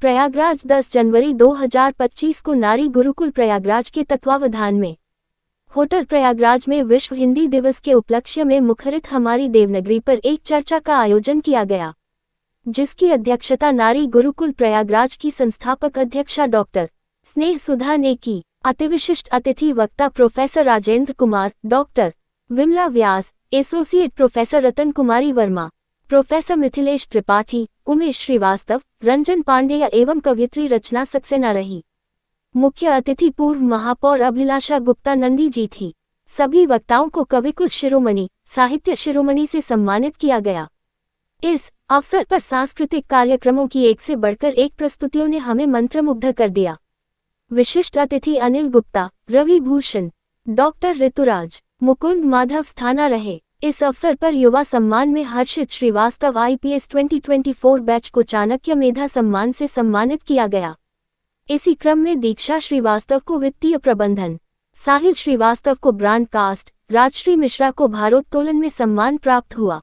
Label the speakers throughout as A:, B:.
A: प्रयागराज 10 जनवरी 2025 को नारी गुरुकुल प्रयागराज के तत्वावधान में होटल प्रयागराज में विश्व हिंदी दिवस के उपलक्ष्य में मुखरित हमारी देवनागरी पर एक चर्चा का आयोजन किया गया, जिसकी अध्यक्षता नारी गुरुकुल प्रयागराज की संस्थापक अध्यक्षा डॉक्टर स्नेह सुधा ने की। अतिविशिष्ट अतिथि वक्ता प्रोफेसर राजेंद्र कुमार, डॉक्टर विमला व्यास, एसोसिएट प्रोफेसर रतन कुमारी वर्मा, प्रोफेसर मिथिलेश त्रिपाठी, उमेश श्रीवास्तव, रंजन पांडेय एवं कवियत्री रचना सक्सेना रही। मुख्य अतिथि पूर्व महापौर अभिलाषा गुप्ता नंदी जी थी। सभी वक्ताओं को कविकुल शिरोमणि, साहित्य शिरोमणि से सम्मानित किया गया। इस अवसर पर सांस्कृतिक कार्यक्रमों की एक से बढ़कर एक प्रस्तुतियों ने हमें मंत्रमुग्ध कर दिया। विशिष्ट अतिथि अनिल गुप्ता, रवि भूषण, डॉक्टर ऋतुराज, मुकुंद माधव स्थाना रहे। इस अवसर पर युवा सम्मान में हर्षित श्रीवास्तव IPS 2024 बैच को चाणक्य मेधा सम्मान से सम्मानित किया गया। इसी क्रम में दीक्षा श्रीवास्तव को वित्तीय प्रबंधन, साहिल श्रीवास्तव को ब्रॉडकास्ट, राजश्री मिश्रा को भारोत्तोलन में सम्मान प्राप्त हुआ।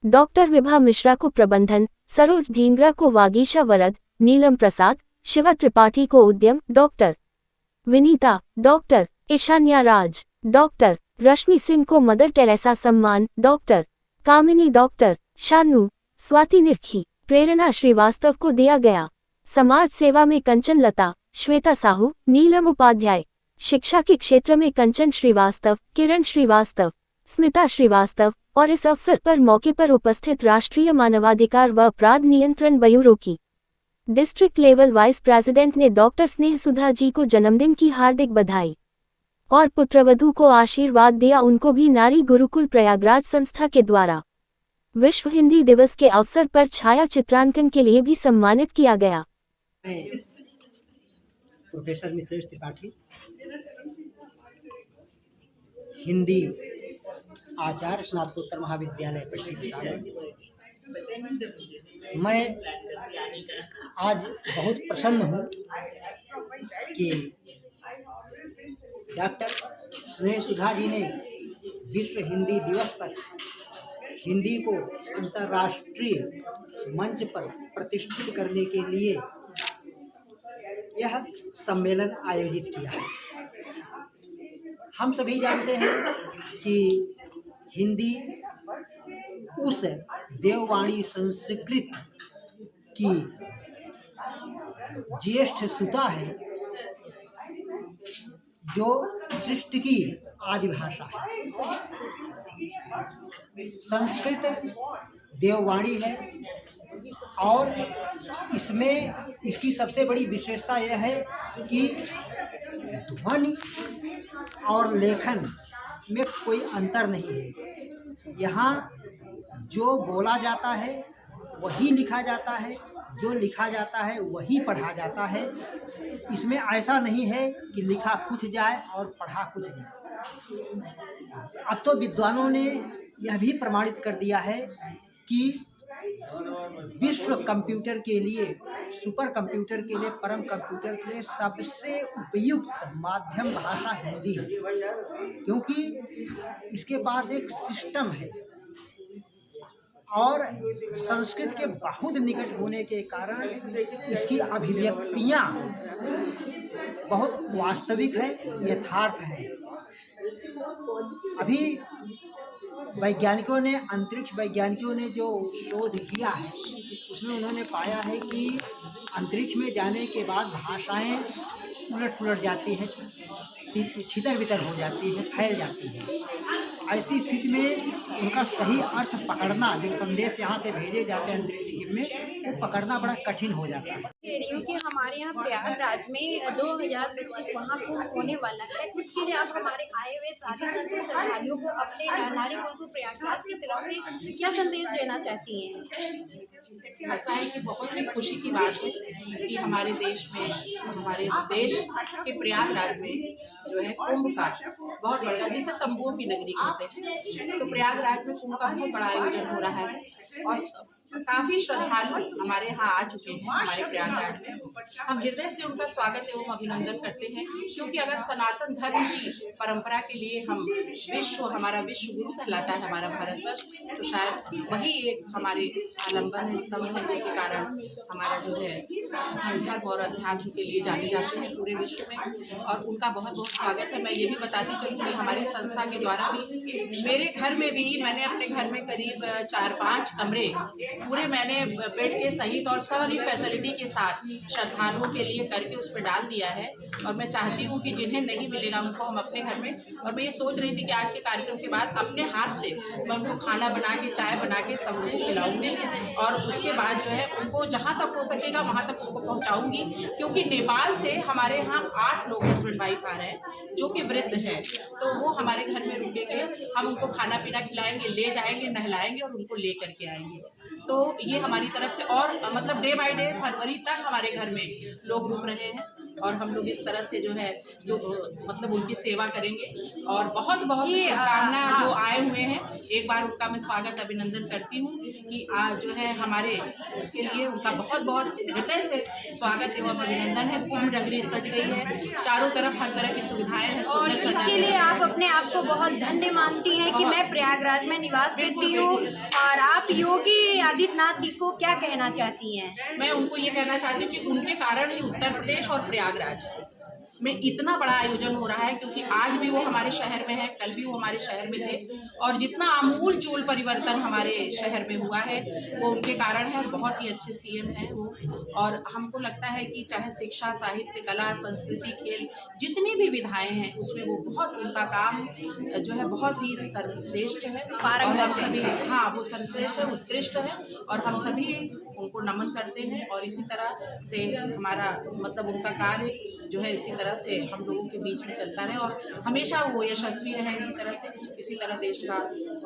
A: डॉक्टर विभा मिश्रा को प्रबंधन, सरोज धींगरा को वागीशा वरद, नीलम प्रसाद, शिवा त्रिपाठी को उद्यम, डॉक्टर विनीता, डॉक्टर ईशान्या राज, डॉक्टर रश्मि सिंह को मदर टेरेसा सम्मान, डॉक्टर कामिनी, डॉक्टर शानू, स्वाति निरखी, प्रेरणा श्रीवास्तव को दिया गया। समाज सेवा में कंचन लता, श्वेता साहू, नीलम उपाध्याय, शिक्षा के क्षेत्र में कंचन श्रीवास्तव, किरण श्रीवास्तव, स्मिता श्रीवास्तव और इस अवसर पर मौके पर उपस्थित राष्ट्रीय मानवाधिकार व अपराध नियंत्रण ब्यूरो की डिस्ट्रिक्ट लेवल वाइस प्रेसिडेंट ने डॉक्टर स्नेह सुधा जी को जन्मदिन की हार्दिक बधाई और पुत्रवधू को आशीर्वाद दिया। उनको भी नारी गुरुकुल प्रयागराज संस्था के द्वारा विश्व हिंदी दिवस के अवसर पर छाया चित्रांकन के लिए भी सम्मानित किया गया।
B: प्रोफेसर मिथिलेश त्रिपाठी, हिंदी आचार्य, स्नातकोत्तर महाविद्यालय पट्टी। मैं आज बहुत प्रसन्न हूँ कि डॉक्टर स्नेह सुधा जी ने विश्व हिंदी दिवस पर हिंदी को अंतर्राष्ट्रीय मंच पर प्रतिष्ठित करने के लिए यह सम्मेलन आयोजित किया है। हम सभी जानते हैं कि हिंदी उस देववाणी संस्कृत की ज्येष्ठ सुता है जो सृष्टि की आदि भाषा है। संस्कृत देववाणी है और इसमें इसकी सबसे बड़ी विशेषता यह है कि ध्वनि और लेखन में कोई अंतर नहीं है। यहाँ जो बोला जाता है वही लिखा जाता है, जो लिखा जाता है वही पढ़ा जाता है। इसमें ऐसा नहीं है कि लिखा कुछ जाए और पढ़ा कुछ जाए। अब तो विद्वानों ने यह भी प्रमाणित कर दिया है कि विश्व कंप्यूटर के लिए, सुपर कंप्यूटर के लिए, परम कंप्यूटर के लिए सबसे उपयुक्त माध्यम भाषा हिंदी है, क्योंकि इसके पास एक सिस्टम है और संस्कृत के बहुत निकट होने के कारण इसकी अभिव्यक्तियाँ बहुत वास्तविक है, यथार्थ है। अभी वैज्ञानिकों ने, अंतरिक्ष वैज्ञानिकों ने जो शोध किया है उसमें उन्होंने पाया है कि अंतरिक्ष में जाने के बाद भाषाएं उलट पुलट जाती हैं, छितर बितर हो जाती है, फैल जाती है। ऐसी स्थिति में उनका सही अर्थ पकड़ना, जो संदेश यहाँ से भेजे जाते हैं अंतरिक्ष में, वो पकड़ना बड़ा कठिन हो जाता है।
C: क्योंकि हमारे यहाँ प्रयागराज में 2025 महाकुंभ होने वाला है, उसके लिए आप हमारे आए हुए साथी संत श्रद्धालुओं को अपने नारी गुरुकुल प्रयागराज की तरफ से क्या संदेश देना चाहती हैं?
D: ऐसा है कि बहुत ही खुशी की बात है कि हमारे देश में, हमारे देश के प्रयागराज में जो है कुंभ का बहुत बड़ा, जिसे तंबुओं की नगरी कहते हैं, तो प्रयागराज में कुंभ का बहुत बड़ा आयोजन हो रहा है और काफी श्रद्धालु हमारे यहाँ आ चुके हैं हमारे प्रयागराज में। हम हृदय से उनका स्वागत एवं अभिनंदन करते हैं, क्योंकि अगर सनातन धर्म की परंपरा के लिए हम हमारा विश्व गुरु कहलाता है हमारा भारतवर्ष, तो शायद वही एक हमारे आलम्बन स्तंभ है, जिसके कारण हमारा जो है हम धर्म और अध्यात्म के लिए जाने जाते हैं पूरे विश्व में, और उनका बहुत बहुत स्वागत है। मैं ये भी बताती चलूँ कि हमारी संस्था के द्वारा भी मेरे घर में भी मैंने अपने घर में करीब 4-5 कमरे पूरे मैंने बेड के सहित और सारी फैसिलिटी के साथ श्रद्धालुओं के लिए करके उस पर डाल दिया है। और मैं चाहती हूँ कि जिन्हें नहीं मिलेगा उनको हम अपने घर में, और मैं ये सोच रही थी कि आज के कार्यक्रम के बाद अपने हाथ से मैं उनको खाना बना के, चाय बना के सब लोगों को खिलाऊंगी, और उसके बाद जो है उनको जहाँ तक हो सकेगा वहाँ तक उनको पहुँचाऊंगी, क्योंकि नेपाल से हमारे यहाँ 8 लोग हस्बैंड वाइफ आ रहे हैं जो कि वृद्ध हैं, तो वो हमारे घर में रुकेंगे, हम उनको खाना पीना खिलाएंगे, ले जाएंगे, नहलाएंगे और उनको ले करके आएंगे। तो ये हमारी तरफ से, और मतलब डे बाय डे फरवरी तक हमारे घर में लोग रुक रहे हैं, और हम लोग इस तरह से जो है जो मतलब उनकी सेवा करेंगे। और बहुत बहुत शुभकामना जो आए हुए हैं, एक बार उनका मैं स्वागत अभिनंदन करती हूँ कि आज जो है हमारे उसके लिए उनका बहुत बहुत हृदय से स्वागत एवं अभिनंदन है। कुंभ नगरी सज गई है, चारों तरफ हर तरह की सुविधाएं हैं,
C: और इसके लिए आप अपने आप को बहुत धन्य मानती हैं कि मैं प्रयागराज में निवास करती हूँ। और आप योगी आदित्यनाथ जी को क्या कहना चाहती हैं?
D: मैं उनको ये कहना चाहती हूँ कि उनके कारण ही उत्तर प्रदेश और प्रयागराज में इतना बड़ा आयोजन हो रहा है, क्योंकि आज भी वो हमारे शहर में है, कल भी वो हमारे शहर में थे, और जितना आमूल चूल परिवर्तन हमारे शहर में हुआ है वो उनके कारण है। और बहुत ही अच्छे सीएम हैं वो, और हमको लगता है कि चाहे शिक्षा, साहित्य, कला, संस्कृति, खेल, जितनी भी विधाएं हैं उसमें वो बहुत, उनका काम जो है बहुत ही सर्वश्रेष्ठ है, और हम सभी, हाँ वो सर्वश्रेष्ठ है, उत्कृष्ट है, और हम सभी उनको नमन करते हैं। और इसी तरह से हमारा मतलब उनका कार्य जो है इसी तरह से हम लोगों के बीच में चलता रहे, और हमेशा वो यशस्वी रहे इसी तरह से, इसी तरह देश का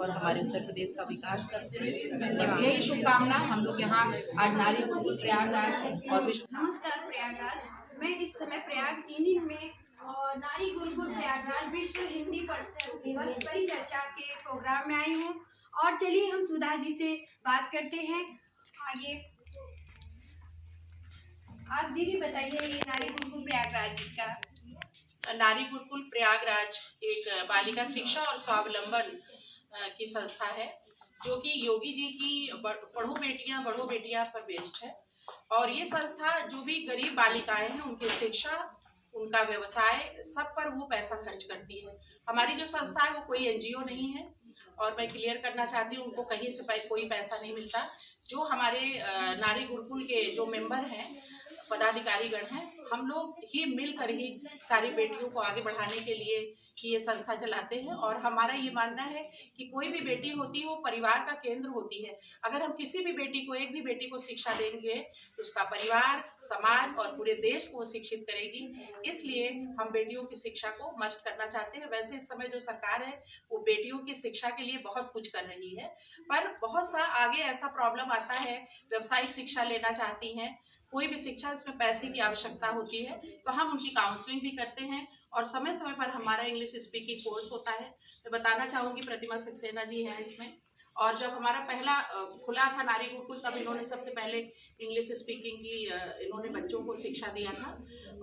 D: और हमारे उत्तर प्रदेश का विकास करते रहे। बस यही शुभकामना। हम लोग यहाँ आज नारी गुरुकुल प्रयागराज और
C: नमस्कार प्रयागराज, मैं इस समय प्रयाग 3 दिन में और नारी गुरुकुल प्रयागराज विश्व हिंदी दिवस परिचर्चा के प्रोग्राम में आई हूँ। और चलिए हम सुधा जी से बात करते हैं। आइए, आज दीदी बताइए ये नारी गुरुकुल प्रयागराज का।
D: नारी गुरुकुल प्रयागराज एक बालिका शिक्षा और स्वावलंबन की संस्था है, जो कि योगी जी की पढ़ो बेटियां पर बेस्ड है। और ये संस्था जो भी गरीब बालिकाएं हैं उनकी शिक्षा, उनका व्यवसाय, सब पर वो पैसा खर्च करती है। हमारी जो संस्था है वो कोई एनजीओ नहीं है, और मैं क्लियर करना चाहती हूँ उनको कहीं से कोई पैसा नहीं मिलता। जो हमारे नारी गुरुकुल के जो मेंबर हैं, पदाधिकारीगण हैं, हम लोग ही मिलकर ही सारी बेटियों को आगे बढ़ाने के लिए कि ये संस्था चलाते हैं। और हमारा ये मानना है कि कोई भी बेटी होती है वो परिवार का केंद्र होती है। अगर हम किसी भी बेटी को, एक भी बेटी को शिक्षा देंगे तो उसका परिवार, समाज और पूरे देश को शिक्षित करेगी। इसलिए हम बेटियों की शिक्षा को मस्ट करना चाहते हैं। वैसे इस समय जो सरकार है वो बेटियों की शिक्षा के लिए बहुत कुछ कर रही है, पर बहुत सा आगे ऐसा प्रॉब्लम आता है, व्यवसायिक शिक्षा लेना चाहती हैं, कोई भी शिक्षा, इसमें पैसे की आवश्यकता होती है, तो हम उनकी काउंसलिंग भी करते हैं। और समय समय पर हमारा इंग्लिश स्पीकिंग कोर्स होता है। मैं बताना चाहूँगी प्रतिमा सक्सेना जी हैं इसमें, और जब हमारा पहला खुला था नारी गुरुकुल तब इन्होंने सबसे पहले इंग्लिश स्पीकिंग की इन्होंने बच्चों को शिक्षा दिया था।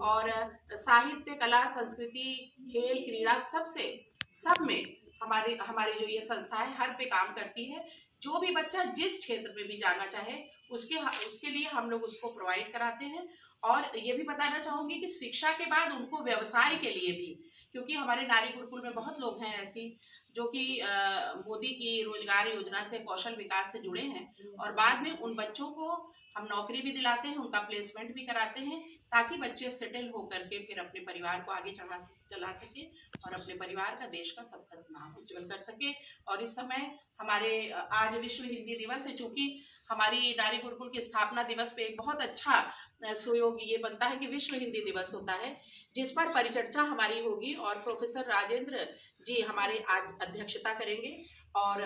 D: और साहित्य, कला, संस्कृति, खेल, क्रीड़ा, सब में हमारी जो ये संस्था है हर पे काम करती है। जो भी बच्चा जिस क्षेत्र में भी जाना चाहे उसके लिए हम लोग उसको प्रोवाइड कराते हैं। और ये भी बताना चाहूँगी कि शिक्षा के बाद उनको व्यवसाय के लिए भी, क्योंकि हमारे नारी गुरुकुल में बहुत लोग हैं ऐसी जो कि मोदी की रोजगार योजना से, कौशल विकास से जुड़े हैं, और बाद में उन बच्चों को हम नौकरी भी दिलाते हैं, उनका प्लेसमेंट भी कराते हैं, ताकि बच्चे सेटल होकर के फिर अपने परिवार को आगे चला सके और अपने परिवार का, देश का सबका नाम उज्जवल कर सके। और इस समय हमारे आज विश्व हिंदी दिवस है, चूँकि हमारी नारी गुरुकुल की स्थापना दिवस पे एक बहुत अच्छा सुयोग ये बनता है कि विश्व हिंदी दिवस होता है, जिस पर परिचर्चा हमारी होगी और प्रोफेसर राजेंद्र जी हमारे आज अध्यक्षता करेंगे। और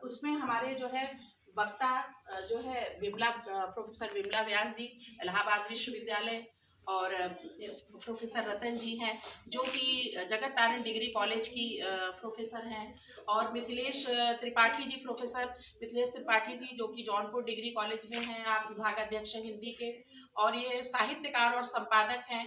D: उसमें हमारे जो है वक्ता जो है प्रोफेसर विमला व्यास जी, इलाहाबाद विश्वविद्यालय, और प्रोफेसर रतन जी हैं जो कि जगत तारण डिग्री कॉलेज की प्रोफेसर हैं, और मिथिलेश त्रिपाठी जी, प्रोफेसर मिथिलेश त्रिपाठी जी जो कि जौनपुर डिग्री कॉलेज में हैं, आप विभागाध्यक्ष हैं हिंदी के। और ये साहित्यकार और संपादक हैं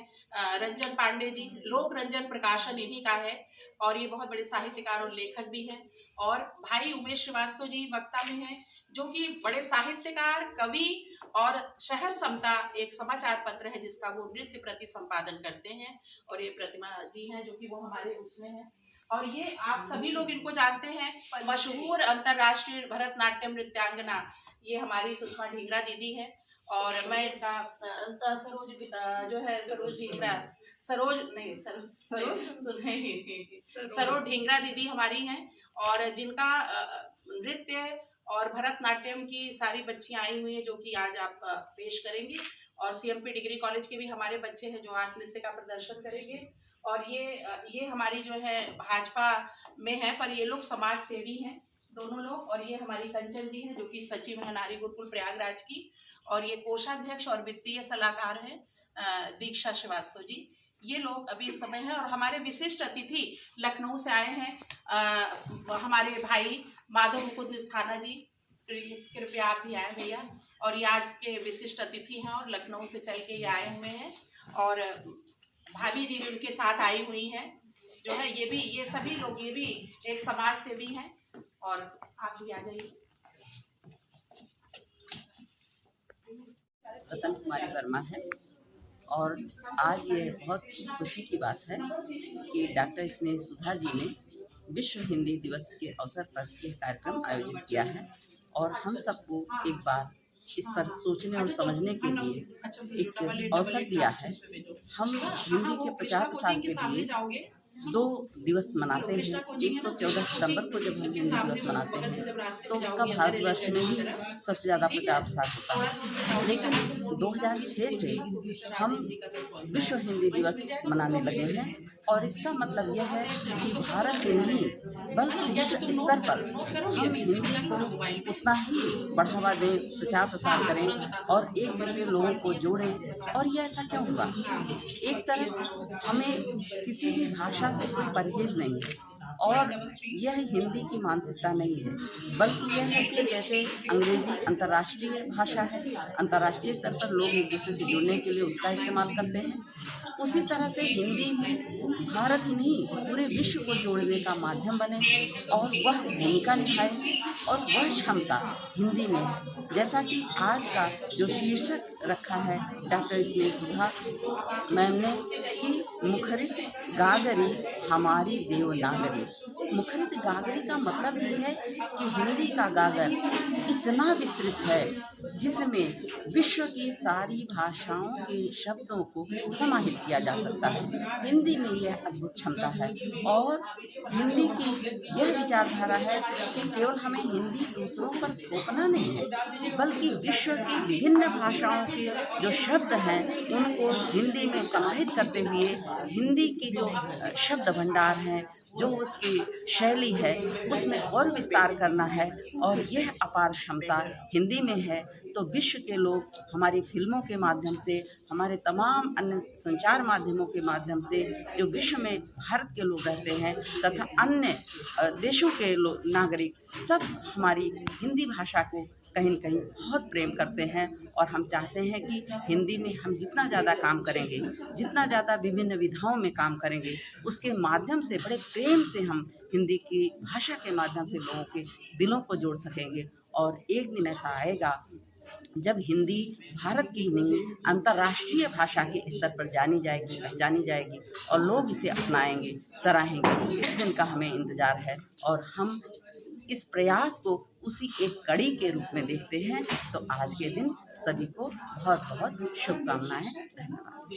D: रंजन पांडे जी, लोक रंजन प्रकाशन इन्हीं का है, और ये बहुत बड़े साहित्यकार और लेखक भी हैं। और भाई उमेश श्रीवास्तव जी वक्ता में हैं जो कि बड़े साहित्यकार, कवि, और शहर समता एक समाचार पत्र है जिसका वो नृत्य प्रति संपादन करते हैं। और ये प्रतिमा जी हैं जो कि वो हमारे उसमें हैं। और ये आप सभी लोग इनको जानते हैं, मशहूर अंतर्राष्ट्रीय भरतनाट्यम नृत्यांगना ये हमारी सुषमा ढींगरा दीदी है। और मैं इनका सरोज जो है सरोज ढींगरा, सरोज ढींगरा दीदी हमारी हैं, और जिनका नृत्य और भरतनाट्यम की सारी बच्चियां आई हुई हैं जो कि आज आप पेश करेंगे। और सीएमपी डिग्री कॉलेज के भी हमारे बच्चे हैं जो आज नृत्य का प्रदर्शन करेंगे। और ये हमारी जो है भाजपा में है, पर ये लोग समाज सेवी हैं दोनों लोग। और ये हमारी कंचन जी हैं जो कि सचिव है नारी गुरुकुल प्रयागराज की। और ये कोषाध्यक्ष और वित्तीय सलाहकार हैं दीक्षा श्रीवास्तव जी। ये लोग अभी इस समय है। और हमारे विशिष्ट अतिथि लखनऊ से आए हैं हमारे भाई माधव मुकुंद स्थाना जी, कृपया आप भी आए भैया। और ये आज के विशिष्ट अतिथि हैं और लखनऊ से चल के ये आए हुए हैं। और भाभी जी भी उनके साथ आई हुई हैं जो है, ये सभी लोग ये भी एक समाज सेवी हैं। और आप भी आ जाइए।
E: रतन कुमारी वर्मा है, और आज ये बहुत खुशी की बात है कि डॉक्टर स्नेह सुधा जी ने विश्व हिंदी दिवस के अवसर पर यह कार्यक्रम आयोजित किया है। और हम सबको एक बार इस पर सोचने और समझने के लिए एक अवसर दिया है। हम हिंदी के प्रचार प्रसार के लिए 2 दिवस मनाते हैं। एक तो 14 सितंबर को जब हम हिंदी दिवस मनाते हैं तो उसका भारतवर्ष में ही सबसे ज़्यादा प्रचार प्रसार होता है। लेकिन 2006 से हम विश्व हिंदी दिवस मनाने लगे हैं, और इसका मतलब यह है कि भारत में नहीं बल्कि विश्व स्तर पर हम हिंदी को उतना ही बढ़ावा दें, प्रचार प्रसार करें और एक दूसरे लोगों को जोड़ें। और ये ऐसा क्यों हुआ? एक तरफ हमें किसी भी भाषा से कोई परहेज नहीं है, और यह हिंदी की मानसिकता नहीं है, बल्कि यह है कि जैसे अंग्रेजी अंतर्राष्ट्रीय भाषा है, अंतर्राष्ट्रीय स्तर पर लोग एक दूसरे से जुड़ने के लिए उसका इस्तेमाल करते हैं, उसी तरह से हिंदी भारत ही नहीं पूरे विश्व को जोड़ने का माध्यम बने और वह भूमिका निभाए। और वह क्षमता हिंदी में है। जैसा कि आज का जो शीर्षक रखा है डॉक्टर स्नेह सुधा मैम ने कि मुखरित गागरी हमारी देवनागरी। मुखरित गागरी का मतलब ये है कि हिंदी का गागर इतना विस्तृत है जिसमें विश्व की सारी भाषाओं के शब्दों को समाहित किया जा सकता है। हिंदी में यह अद्भुत क्षमता है। और हिंदी की यह विचारधारा है कि केवल हमें हिंदी दूसरों पर थोपना नहीं है, बल्कि विश्व की विभिन्न भाषाओं के जो शब्द हैं उनको हिंदी में समाहित करते हुए हिंदी की जो शब्द भंडार हैं, जो उसकी शैली है, उसमें और विस्तार करना है। और यह अपार क्षमता हिंदी में है। तो विश्व के लोग हमारी फिल्मों के माध्यम से, हमारे तमाम अन्य संचार माध्यमों के माध्यम से जो विश्व में भारत के लोग रहते हैं तथा अन्य देशों के लोग नागरिक सब हमारी हिंदी भाषा को कहीं न कहीं बहुत प्रेम करते हैं। और हम चाहते हैं कि हिंदी में हम जितना ज़्यादा काम करेंगे, जितना ज़्यादा विभिन्न विधाओं में काम करेंगे, उसके माध्यम से बड़े प्रेम से हम हिंदी की भाषा के माध्यम से लोगों के दिलों को जोड़ सकेंगे। और एक दिन ऐसा आएगा जब हिंदी भारत की नहीं अंतर्राष्ट्रीय भाषा के स्तर पर जानी जाएगी, पहचानी जाएगी और लोग इसे अपनाएंगे, सराहेंगे। उस दिन का हमें इंतज़ार है और हम इस प्रयास को उसी एक कड़ी के रूप में देखते हैं। तो आज के दिन सभी को बहुत बहुत शुभकामनाएं। धन्यवाद।